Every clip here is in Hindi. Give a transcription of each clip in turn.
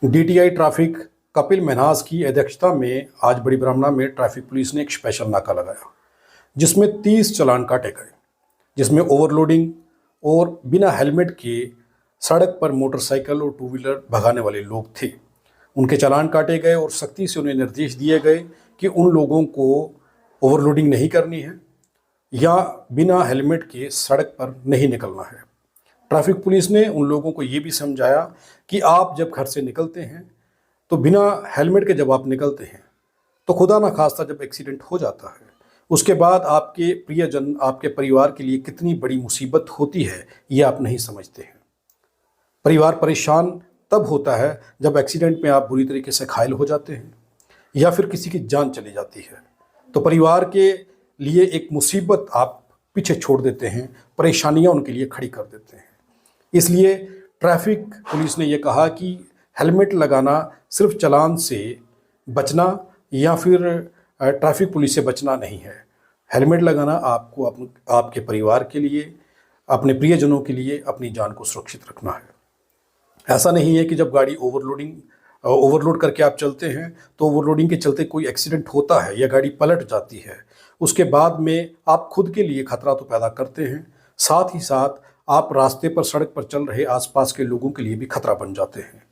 डीटीआई ट्रैफिक कपिल मनहास की अध्यक्षता में आज बड़ी ब्राह्मणा में ट्रैफिक पुलिस ने एक स्पेशल नाका लगाया, जिसमें 30 चालान काटे गए, जिसमें ओवरलोडिंग और बिना हेलमेट के सड़क पर मोटरसाइकिल और टू व्हीलर भगाने वाले लोग थे। उनके चालान काटे गए और सख्ती से उन्हें निर्देश दिए गए कि उन लोगों को ओवरलोडिंग नहीं करनी है या बिना हेलमेट के सड़क पर नहीं निकलना है। ट्रैफिक पुलिस ने उन लोगों को ये भी समझाया कि आप जब घर से निकलते हैं तो बिना हेलमेट के जब आप निकलते हैं तो खुदा ना खास्ता जब एक्सीडेंट हो जाता है, उसके बाद आपके प्रियजन, आपके परिवार के लिए कितनी बड़ी मुसीबत होती है ये आप नहीं समझते हैं। परिवार परेशान तब होता है जब एक्सीडेंट में आप बुरी तरीके से घायल हो जाते हैं या फिर किसी की जान चली जाती है, तो परिवार के लिए एक मुसीबत आप पीछे छोड़ देते हैं, परेशानियां उनके लिए खड़ी कर देते हैं। इसलिए ट्रैफिक पुलिस ने यह कहा कि हेलमेट लगाना सिर्फ चालान से बचना या फिर ट्रैफिक पुलिस से बचना नहीं है। हेलमेट लगाना आपको आपके परिवार के लिए, अपने प्रियजनों के लिए अपनी जान को सुरक्षित रखना है। ऐसा नहीं है कि जब गाड़ी ओवरलोड करके आप चलते हैं तो ओवरलोडिंग के चलते कोई एक्सीडेंट होता है या गाड़ी पलट जाती है, उसके बाद में आप खुद के लिए खतरा तो पैदा करते हैं, साथ ही साथ आप रास्ते पर, सड़क पर चल रहे आसपास के लोगों के लिए भी खतरा बन जाते हैं।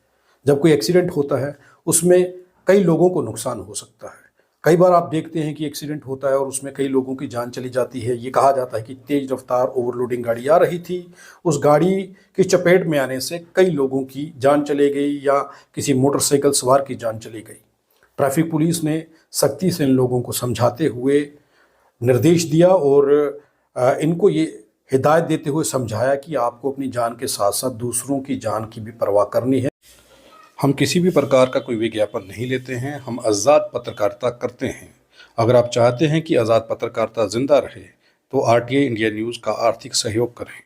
जब कोई एक्सीडेंट होता है उसमें कई लोगों को नुकसान हो सकता है। कई बार आप देखते हैं कि एक्सीडेंट होता है और उसमें कई लोगों की जान चली जाती है। ये कहा जाता है कि तेज रफ्तार ओवरलोडिंग गाड़ी आ रही थी, उस गाड़ी की चपेट में आने से कई लोगों की जान चली गई या किसी मोटरसाइकिल सवार की जान चली गई। ट्रैफिक पुलिस ने सख्ती से इन लोगों को समझाते हुए निर्देश दिया और इनको ये हिदायत देते हुए समझाया कि आपको अपनी जान के साथ साथ दूसरों की जान की भी परवाह करनी है। हम किसी भी प्रकार का कोई विज्ञापन नहीं लेते हैं, हम आज़ाद पत्रकारिता करते हैं। अगर आप चाहते हैं कि आज़ाद पत्रकारिता जिंदा रहे तो आरटीआई इंडिया न्यूज़ का आर्थिक सहयोग करें।